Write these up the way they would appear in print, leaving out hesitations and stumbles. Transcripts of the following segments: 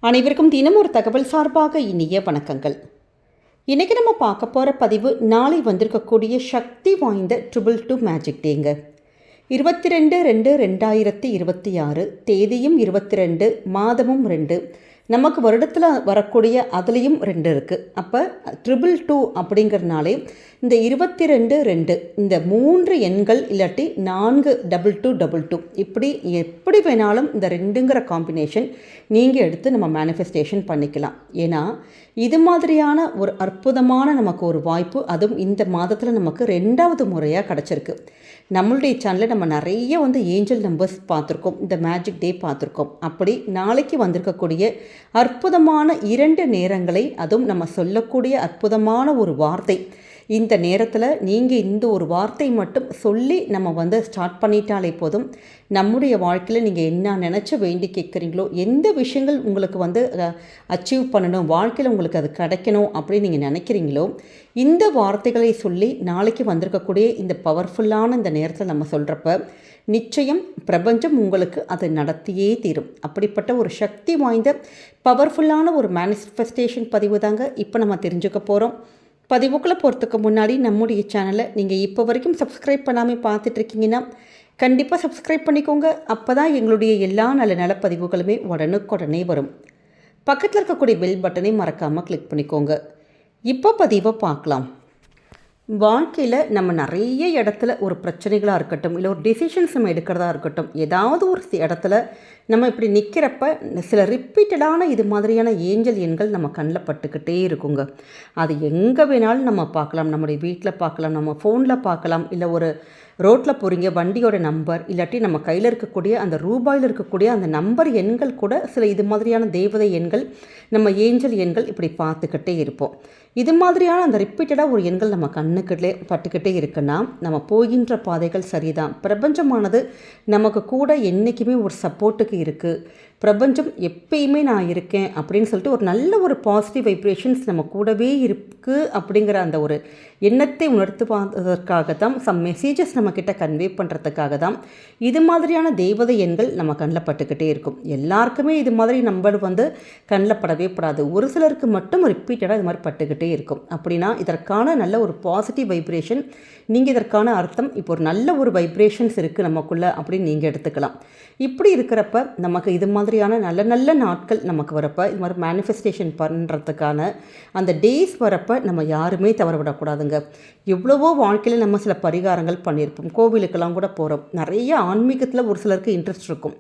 அனைவருக்கும் தினம் ஒரு தகவல் சார்பாக இனிய வணக்கங்கள். இன்றைக்கி நம்ம பார்க்க போகிற பதிவு நாளை வந்திருக்கக்கூடிய சக்தி வாய்ந்த 222 மேஜிக் டேங்க. 22/2/2026 தேதியும் 22, மாதமும் 2. நமக்கு வருடத்தில் வரக்கூடிய அதுலேயும் 2 இருக்குது. அப்போ 222 அப்படிங்கிறதுனாலே இந்த 22/2 இந்த 3 எண்கள் இல்லாட்டி 4/2222 இப்படி எப்படி வேணாலும் இந்த 2ங்கிற காம்பினேஷன் நீங்கள் எடுத்து நம்ம மேனிஃபெஸ்டேஷன் பண்ணிக்கலாம். ஏன்னா இது மாதிரியான ஒரு அற்புதமான நமக்கு ஒரு வாய்ப்பு அதுவும் இந்த மாதத்தில் நமக்கு 2வது முறையாக கிடச்சிருக்கு. நம்மளுடைய சேனலில் நம்ம நிறைய ஏஞ்சல் நம்பர்ஸ் பார்த்துருக்கோம், இந்த மேஜிக் டே பார்த்துருக்கோம். அப்படி நாளைக்கு வந்திருக்கக்கூடிய அற்புதமான 2 நேரங்களை, அதுவும் நம்ம சொல்லக்கூடிய அற்புதமான ஒரு வார்த்தை, இந்த நேரத்தில் நீங்கள் இந்த ஒரு வார்த்தை மட்டும் சொல்லி நம்ம ஸ்டார்ட் பண்ணிட்டாலே போதும். நம்முடைய வாழ்க்கையில் நீங்கள் என்ன நினச்சி வேண்டி கேட்குறீங்களோ, எந்த விஷயங்கள் உங்களுக்கு அச்சீவ் பண்ணணும், வாழ்க்கையில் உங்களுக்கு அது கிடைக்கணும் அப்படின்னு நீங்கள் நினைக்கிறீங்களோ, இந்த வார்த்தைகளை சொல்லி நாளைக்கு வந்திருக்கக்கூடிய இந்த பவர்ஃபுல்லான இந்த நேரத்தில் நம்ம சொல்கிறப்ப நிச்சயம் பிரபஞ்சம் உங்களுக்கு அதை நடத்தியே தீரும். அப்படிப்பட்ட ஒரு சக்தி வாய்ந்த பவர்ஃபுல்லான ஒரு மேனிஃபெஸ்டேஷன் பதிவு தாங்க இப்போ நம்ம தெரிஞ்சுக்க போகிறோம். பதிவுக்குள்ளே போகிறதுக்கு முன்னாடி நம்முடைய சேனலை நீங்கள் இப்போ வரைக்கும் சப்ஸ்கிரைப் பண்ணாமல் பார்த்துட்ருக்கீங்கன்னா கண்டிப்பாக சப்ஸ்கிரைப் பண்ணிக்கோங்க. அப்போ தான் எங்களுடைய எல்லா நல்ல நல்ல பதிவுகளுமே உடனுக்குடனே வரும். பக்கத்தில் இருக்கக்கூடிய பெல் பட்டனை மறக்காமல் கிளிக் பண்ணிக்கோங்க. இப்போ பதிவை பார்க்கலாம். வாழ்க்கையில் நம்ம நிறைய இடத்துல ஒரு பிரச்சனைகளாக இருக்கட்டும், இல்லை ஒரு டெசிஷன்ஸ் நம்ம எடுக்கிறதா இருக்கட்டும், ஏதாவது ஒரு இடத்துல நம்ம இப்படி நிற்கிறப்ப சில ரிப்பீட்டடான இது மாதிரியான ஏஞ்சல் எண்கள் நம்ம கண்ணில் பட்டுக்கிட்டே இருக்குங்க. அது எங்கே வேணாலும் நம்ம பார்க்கலாம். நம்முடைய வீட்டில் பார்க்கலாம், நம்ம ஃபோனில் பார்க்கலாம், இல்லை ஒரு ரோட்டில் போகிறீங்க, வண்டியோட நம்பர், இல்லாட்டி நம்ம கையில் இருக்கக்கூடிய அந்த ரூபாயில் இருக்கக்கூடிய அந்த நம்பர் எண்கள் கூட சில இது மாதிரியான தேவதை எண்கள், நம்ம ஏஞ்சல் எண்கள் இப்படி பார்த்துக்கிட்டே இருப்போம். இது மாதிரியான அந்த ரிப்பீட்டடாக ஒரு எண்கள் நம்ம கண்ணுக்கிட்டே பட்டுக்கிட்டே இருக்குன்னா நம்ம போகின்ற பாதைகள் சரிதான். பிரபஞ்சமானது நமக்கு கூட என்றைக்குமே ஒரு சப்போர்ட்டுக்கு இருக்குது. பிரபஞ்சம் எப்பயுமே நான் இருக்கேன் அப்படின்னு சொல்லிட்டு ஒரு நல்ல ஒரு பாசிட்டிவ் வைப்ரேஷன்ஸ் நம்ம கூடவே இருக்குது அப்படிங்கிற அந்த ஒரு எண்ணத்தை உணர்த்துவதற்காக தான், சம் மெசேஜஸ் நம்மக்கிட்ட கன்வே பண்ணுறதுக்காக தான் இது மாதிரியான தெய்வதை எண்கள் நம்ம கண்ணில் பட்டுக்கிட்டே இருக்கும். எல்லாருக்குமே இது மாதிரி நம்பர் கண்ணில் படவே படாது. ஒரு சிலருக்கு மட்டும் ரிப்பீட்டடாக இது மாதிரி பட்டுக்கிட்டே இருக்கும். அப்படின்னா இதற்கான நல்ல ஒரு பாசிட்டிவ் வைப்ரேஷன், நீங்கள் இதற்கான அர்த்தம் இப்போ ஒரு நல்ல ஒரு வைப்ரேஷன்ஸ் இருக்குது நமக்குள்ளே அப்படின்னு நீங்கள் எடுத்துக்கலாம். இப்படி இருக்கிறப்ப நமக்கு இது மாதிரியான நல்ல நல்ல நாட்கள் நமக்கு வரப்போ, இது மாதிரி மேனிஃபெஸ்டேஷன் பண்ணுறதுக்கான அந்த டேஸ் வரப்போ நம்ம யாருமே தவற விடக்கூடாதுங்க. எவ்வளவோ வாழ்க்கையில் நம்ம சில பரிகாரங்கள் பண்ணியிருப்போம், கோவிலுக்கெல்லாம் கூட போகிறோம். நிறைய ஆன்மீகத்தில் ஒரு சிலருக்கு இன்ட்ரெஸ்ட் இருக்கும்,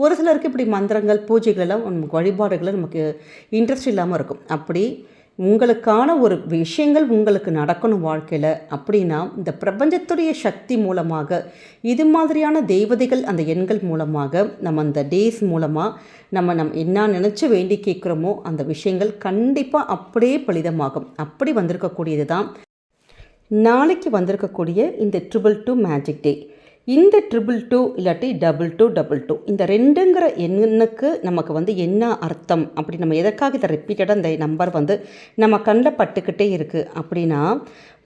ஒரு சிலருக்கு இப்படி மந்திரங்கள் பூஜைகள் எல்லாம் வழிபாடுகளை நமக்கு இன்ட்ரெஸ்ட் இல்லாமல் இருக்கும். அப்படி உங்களுக்கான ஒரு விஷயங்கள் உங்களுக்கு நடக்கணும் வாழ்க்கையில் அப்படின்னா இந்த பிரபஞ்சத்துடைய சக்தி மூலமாக, இது மாதிரியான தெய்வதைகள் அந்த எண்கள் மூலமாக, நம்ம அந்த டேஸ் மூலமாக நம்ம என்ன நினச்சி வேண்டி கேட்குறோமோ அந்த விஷயங்கள் கண்டிப்பாக அப்படியே பலிதமாகும். அப்படி வந்திருக்கக்கூடியது தான் நாளைக்கு வந்திருக்கக்கூடிய இந்த 222 மேஜிக் டே. இந்த 222 இல்லாட்டி 2222 இந்த 2ங்கிற எண்ணுக்கு நமக்கு என்ன அர்த்தம் அப்படி, நம்ம எதற்காக இதை ரிப்பீட்டடாக இந்த நம்பர் நம்ம கண்ணில் பட்டுக்கிட்டே இருக்குது அப்படின்னா,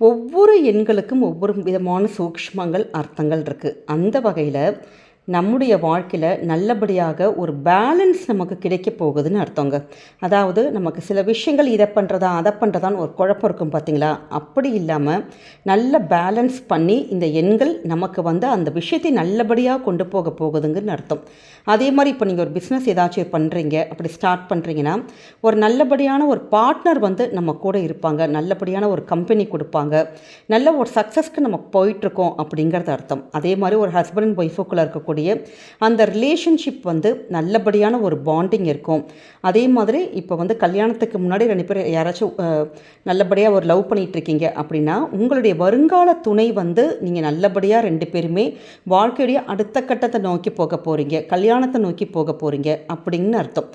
ஒவ்வொரு எண்களுக்கும் ஒவ்வொரு விதமான சூக்ஷ்மங்கள் அர்த்தங்கள் இருக்குது. அந்த வகையில் நம்முடைய வாழ்க்கையில் நல்லபடியாக ஒரு பேலன்ஸ் நமக்கு கிடைக்க போகுதுன்னு அர்த்தங்க. அதாவது நமக்கு சில விஷயங்கள் இதை பண்ணுறதா அதை பண்ணுறதான்னு ஒரு குழப்பம் இருக்கும் பார்த்தீங்களா, அப்படி இல்லாமல் நல்ல பேலன்ஸ் பண்ணி இந்த எண்கள் நமக்கு அந்த விஷயத்தை நல்லபடியாக கொண்டு போக போகுதுங்கன்னு அர்த்தம். அதே மாதிரி இப்போ நீங்கள் ஒரு பிஸ்னஸ் ஏதாச்சும் பண்ணுறீங்க, அப்படி ஸ்டார்ட் பண்ணுறீங்கன்னா ஒரு நல்லபடியான ஒரு பார்ட்னர் நம்ம கூட இருப்பாங்க, நல்லபடியான ஒரு கம்பெனி கொடுப்பாங்க, நல்ல ஒரு சக்ஸஸ்க்கு நம்ம போயிட்டுருக்கோம் அப்படிங்கிறது அர்த்தம். அதே மாதிரி ஒரு ஹஸ்பண்ட் அண்ட் ஒய்ஃபுக்குள்ளே இருக்கக்கூடிய அந்த ரிலேஷன்ஷிப் நல்லபடியான ஒரு பாண்டிங் இருக்கும். அதே மாதிரி இப்போ கல்யாணத்துக்கு முன்னாடி 2 பேர் யாராச்சும் நல்லபடியாக ஒரு லவ் பண்ணிகிட்டு இருக்கீங்க அப்படின்னா உங்களுடைய வருங்கால துணை நீங்கள் நல்லபடியாக 2 பேருமே வாழ்க்கையுடைய அடுத்த கட்டத்தை நோக்கி போக போகிறீங்க, கல்யாணத்தை நோக்கி போக போகிறீங்க அப்படின்னு அர்த்தம்.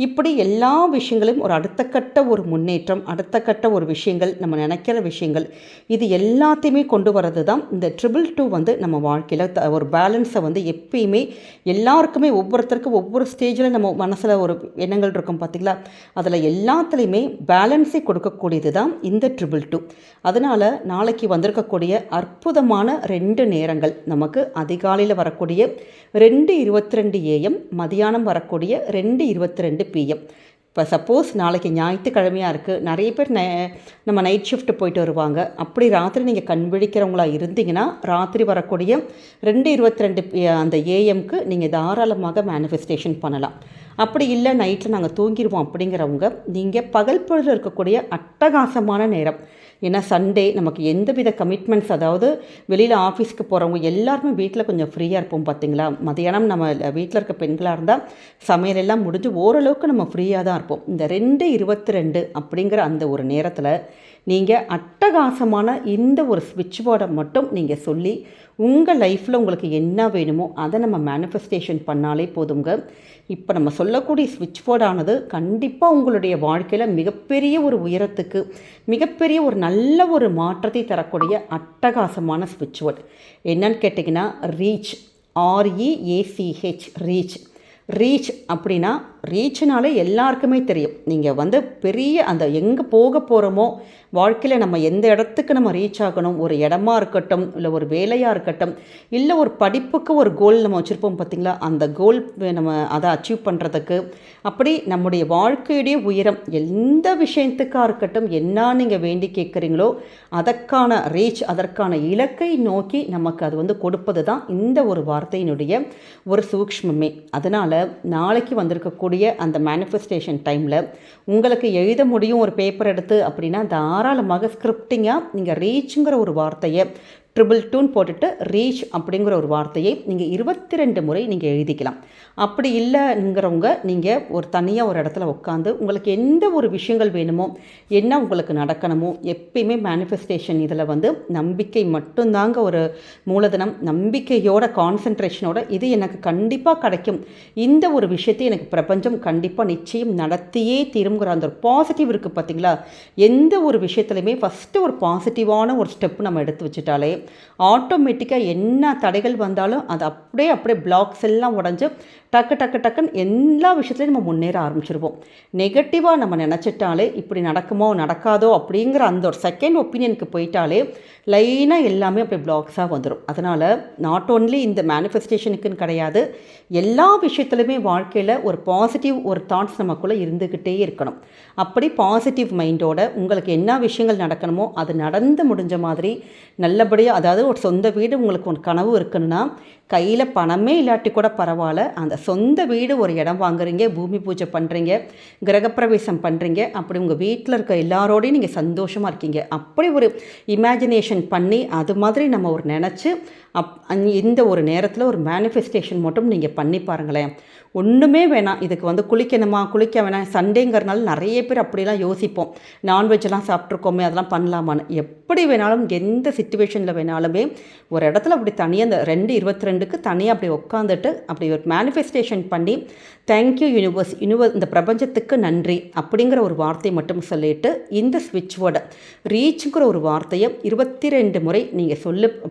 இப்படி எல்லா விஷயங்களும் ஒரு அடுத்த கட்ட ஒரு முன்னேற்றம், அடுத்த கட்ட ஒரு விஷயங்கள், நம்ம நினைக்கிற விஷயங்கள், இது எல்லாத்தையுமே கொண்டு வரது தான் இந்த 222 நம்ம வாழ்க்கையில் ஒரு பேலன்ஸை எப்பயுமே எல்லாருக்குமே ஒவ்வொருத்தருக்கும் ஒவ்வொரு ஸ்டேஜில் நம்ம மனசில் ஒரு எண்ணங்கள் இருக்கும் பார்த்திங்களா, அதில் எல்லாத்துலேயுமே பேலன்ஸை கொடுக்கக்கூடியது தான் இந்த 222. அதனால் நாளைக்கு வந்திருக்கக்கூடிய அற்புதமான 2 நேரங்கள், நமக்கு அதிகாலையில் வரக்கூடிய 2:22 AM, மதியானம் வரக்கூடிய 2:22 PM. இப்போ சப்போஸ் நாளைக்கு ஞாயிற்றுக்கிழமையாக இருக்குது, நிறைய பேர் நம்ம நைட் ஷிஃப்ட்டு போயிட்டு வருவாங்க. அப்படி ராத்திரி நீங்கள் கண் விழிக்கிறவங்களா இருந்தீங்கன்னா ராத்திரி வரக்கூடிய 2:22 அந்த ஏஎம்க்கு நீங்கள் தாராளமாக மேனிஃபெஸ்டேஷன் பண்ணலாம். அப்படி இல்லை நைட்டில் நாங்கள் தூங்கிடுவோம் அப்படிங்கிறவங்க நீங்கள் பகல் பொழுது இருக்கக்கூடிய அட்டகாசமான நேரம். ஏன்னா சண்டே நமக்கு எந்தவித கமிட்மெண்ட்ஸ், அதாவது வெளியில் ஆஃபீஸ்க்கு போகிறவங்க எல்லாருமே வீட்டில் கொஞ்சம் ஃப்ரீயாக இருப்போம் பார்த்திங்களா. மதியானம் நம்ம வீட்டில் இருக்க பெண்களாக இருந்தால் சமையலெல்லாம் முடிஞ்சு ஓரளவுக்கு நம்ம ஃப்ரீயாக தான் இருப்போம். இந்த 2:22 அப்படிங்கிற அந்த ஒரு நேரத்தில் நீங்கள் அட்டகாசமான இந்த ஒரு ஸ்விட்ச் போர்டை மட்டும் நீங்கள் சொல்லி உங்கள் லைஃப்பில் உங்களுக்கு என்ன வேணுமோ அதை நம்ம மேனிஃபெஸ்டேஷன் பண்ணாலே போதுங்க. இப்போ நம்ம சொல்லக்கூடிய ஸ்விட்ச் போர்டானது கண்டிப்பாக உங்களுடைய வாழ்க்கையில் மிகப்பெரிய ஒரு உயரத்துக்கு, மிகப்பெரிய ஒரு நல்ல ஒரு மாற்றத்தை தரக்கூடிய அட்டகாசமான ஸ்விட்ச் போர்டு. என்னன்னு கேட்டிங்கன்னா ரீச், REACH, ரீச். ரீச் அப்படின்னா, ரீச்னாலே எல்லாருக்குமே தெரியும். நீங்கள் பெரிய அந்த எங்கே போக போகிறோமோ வாழ்க்கையில் நம்ம எந்த இடத்துக்கு நம்ம ரீச் ஆகணும், ஒரு இடமா இருக்கட்டும், இல்லை ஒரு வேலையாக இருக்கட்டும், இல்லை ஒரு படிப்புக்கு ஒரு கோல் நம்ம வச்சுருப்போம் பார்த்திங்களா, அந்த கோல் நம்ம அதை அச்சீவ் பண்ணுறதுக்கு, அப்படி நம்முடைய வாழ்க்கையுடைய உயரம் எந்த விஷயத்துக்காக இருக்கட்டும், என்ன நீங்கள் வேண்டி கேட்குறீங்களோ அதற்கான ரீச், அதற்கான இலக்கை நோக்கி நமக்கு அது கொடுப்பது தான் இந்த ஒரு வார்த்தையினுடைய ஒரு சூக்ஷ்மமே. அதனால் நாளைக்கு வந்திருக்கக்கூடிய அந்த மேனிஃபெஸ்டேஷன் டைமில் உங்களுக்கு எழுத முடியும் ஒரு பேப்பர் எடுத்து அப்படின்னா தாராளமாக ஸ்கிரிப்டிங்காக நீங்கள் ரீச்சுங்கிற ஒரு வார்த்தையை 222 போட்டுட்டு ரீச் அப்படிங்கிற ஒரு வார்த்தையை நீங்கள் 22 முறை நீங்கள் எழுதிக்கலாம். அப்படி இல்லைங்கிறவங்க நீங்கள் ஒரு தனியாக ஒரு இடத்துல உட்காந்து உங்களுக்கு எந்த ஒரு விஷயங்கள் வேணுமோ, என்ன உங்களுக்கு நடக்கணுமோ, எப்பயுமே மேனிஃபெஸ்டேஷன் இதில் நம்பிக்கை மட்டும்தாங்க ஒரு மூலதனம். நம்பிக்கையோட கான்சன்ட்ரேஷனோட இது எனக்கு கண்டிப்பாக கிடைக்கும், இந்த ஒரு விஷயத்தை எனக்கு பிரபஞ்சம் கண்டிப்பாக நிச்சயம் நடத்தியே தீருங்கிற அந்த ஒரு பாசிட்டிவ் இருக்குது பார்த்திங்களா. எந்த ஒரு விஷயத்துலையுமே ஃபஸ்ட்டு ஒரு பாசிட்டிவான ஒரு ஸ்டெப் நம்ம எடுத்து வச்சுட்டாலே ஆட்டோமேட்டிக்காக என்ன தடைகள் வந்தாலும் அது அப்படியே பிளாக்ஸ் எல்லாம் உடஞ்சி டக்குன்னு எல்லா விஷயத்துலையும் நம்ம முன்னேற ஆரம்பிச்சிருவோம். நெகட்டிவாக நம்ம நினச்சிட்டாலே இப்படி நடக்குமோ நடக்காதோ அப்படிங்கிற அந்த ஒரு செகண்ட் ஒப்பீனியனுக்கு போயிட்டாலே லைனாக எல்லாமே அப்படி பிளாக்ஸாக வந்துடும். அதனால் நாட் ஓன்லி இந்த மேனிஃபெஸ்டேஷனுக்குன்னு கிடையாது, எல்லா விஷயத்துலையுமே வாழ்க்கையில் ஒரு பாசிட்டிவ் ஒரு தாட்ஸ் நமக்குள்ளே இருந்துக்கிட்டே இருக்கணும். அப்படி பாசிட்டிவ் மைண்டோட உங்களுக்கு என்ன விஷயங்கள் நடக்கணுமோ அது நடந்து முடிஞ்ச மாதிரி நல்லபடியாக, அதாவது ஒரு சொந்த வீடு உங்களுக்கு ஒரு கனவு இருக்குன்னா, கையில் பணமே இல்லாட்டி கூட பரவாயில்ல, அந்த சொந்த வீடு ஒரு இடம் வாங்குறீங்க, பூமி பூஜை பண்ணுறீங்க, கிரகப்பிரவேசம் பண்ணுறீங்க, அப்படி உங்கள் வீட்டில் இருக்க எல்லாரோடையும் நீங்கள் சந்தோஷமாக இருக்கீங்க, அப்படி ஒரு இமேஜினேஷன் பண்ணி அது மாதிரி நம்ம ஒரு நினச்சி இந்த ஒரு நேரத்தில் ஒரு மேனிஃபெஸ்டேஷன் மட்டும் நீங்கள் பண்ணி பாருங்களேன். ஒன்றுமே வேணாம், இதுக்கு குளிக்க வேணாம். சண்டேங்கிறனால நிறைய பேர் அப்படிலாம் யோசிப்போம், நான்வெஜ்லாம் சாப்பிட்ருக்கோமே அதெல்லாம் பண்ணலாமான்னு. எப்படி வேணாலும் எந்த சிச்சுவேஷனில் வேணாலுமே ஒரு இடத்துல அப்படி தனியாக அந்த 2:22க்கு தனியாக அப்படி உட்காந்துட்டு அப்படி ஒரு மேனிஃபெஸ்டேஷன் பண்ணி தேங்க்யூ யூனிவர்ஸ், இந்த பிரபஞ்சத்துக்கு நன்றி அப்படிங்கிற ஒரு வார்த்தையை மட்டும் சொல்லிவிட்டு இந்த ஸ்விட்ச் வேர்டை ரீச்சுங்கிற ஒரு வார்த்தையை 22 முறை நீங்கள்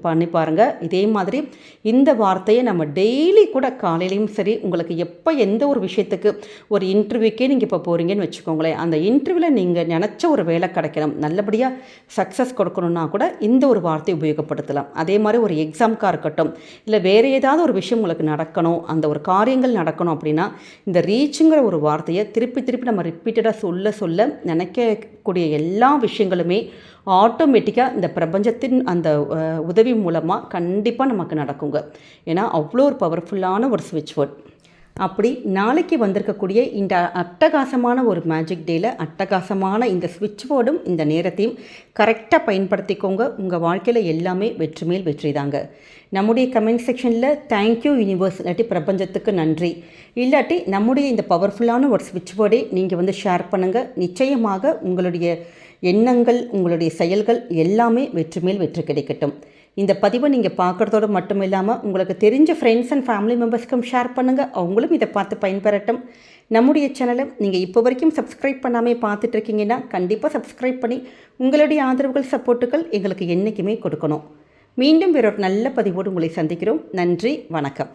பண்ணி பாருங்கள். இதே மாதிரி இந்த வார்த்தையை நம்ம டெய்லி கூட காலையிலையும் சரி, உங்களுக்கு எப்போ எந்த ஒரு விஷயத்துக்கு ஒரு இன்டர்வியூக்கே நீங்கள் இப்போ போகிறீங்கன்னு வச்சுக்கோங்களேன், அந்த இன்டர்வியூவில் நீங்கள் நினச்ச ஒரு வேலை கிடைக்கணும், நல்லபடியாக சக்ஸஸ் கொடுக்கணுன்னா கூட இந்த ஒரு வார்த்தையை உபயோகப்படுத்தலாம். அதே மாதிரி ஒரு எக்ஸாம்க்காக இருக்கட்டும், இல்லை வேறு ஏதாவது ஒரு விஷயம் உங்களுக்கு நடக்கணும், அந்த ஒரு காரியங்கள் நடக்கணும் அப்படின்னா இந்த ரீச்சுங்கிற ஒரு வார்த்தையை திருப்பி நம்ம ரிப்பீட்டடாக சொல்ல நினைக்கக்கூடிய எல்லா விஷயங்களுமே ஆட்டோமேட்டிக்காக இந்த பிரபஞ்சத்தின் அந்த உதவி மூலமாக கண்டிப்பாக நமக்கு நடக்குங்க. ஏன்னா அவ்வளோ ஒரு பவர்ஃபுல்லான ஒரு ஸ்விட்ச் வேர்ட். அப்படி நாளைக்கு வந்திருக்கக்கூடிய இந்த அட்டகாசமான ஒரு மேஜிக் டேயில் அட்டகாசமான இந்த ஸ்விட்ச் போர்டும் இந்த நேரத்தையும் கரெக்டாக பயன்படுத்திக்கோங்க. உங்கள் வாழ்க்கையில் எல்லாமே வெற்றி மேல் வெற்றி தாங்க. நம்முடைய கமெண்ட் செக்ஷனில் தேங்க்யூ யூனிவர்ஸ் இல்லாட்டி பிரபஞ்சத்துக்கு நன்றி இல்லாட்டி நம்முடைய இந்த பவர்ஃபுல்லான ஒரு ஸ்விட்ச் போர்டை நீங்கள் ஷேர் பண்ணுங்கள். நிச்சயமாக உங்களுடைய எண்ணங்கள், உங்களுடைய செயல்கள் எல்லாமே வெற்றி மேல் வெற்றி கிடைக்கட்டும். இந்த பதிவை நீங்கள் பார்க்குறதோடு மட்டும் இல்லாமல் உங்களுக்கு தெரிஞ்ச ஃப்ரெண்ட்ஸ் அண்ட் ஃபேமிலி மெம்பர்ஸ்க்கும் ஷேர் பண்ணுங்கள், அவங்களும் இதை பார்த்து பயன்பெறட்டும். நம்முடைய சேனலை நீங்கள் இப்போ வரைக்கும் சப்ஸ்கிரைப் பண்ணாமல் பார்த்துட்ருக்கீங்கன்னா கண்டிப்பாக சப்ஸ்கிரைப் பண்ணி உங்களுடைய ஆதரவுகள், சப்போர்ட்டுகள் எங்களுக்கு என்றைக்குமே கொடுக்கணும். மீண்டும் வேறொரு நல்ல பதிவோடு உங்களை சந்திக்கிறோம். நன்றி, வணக்கம்.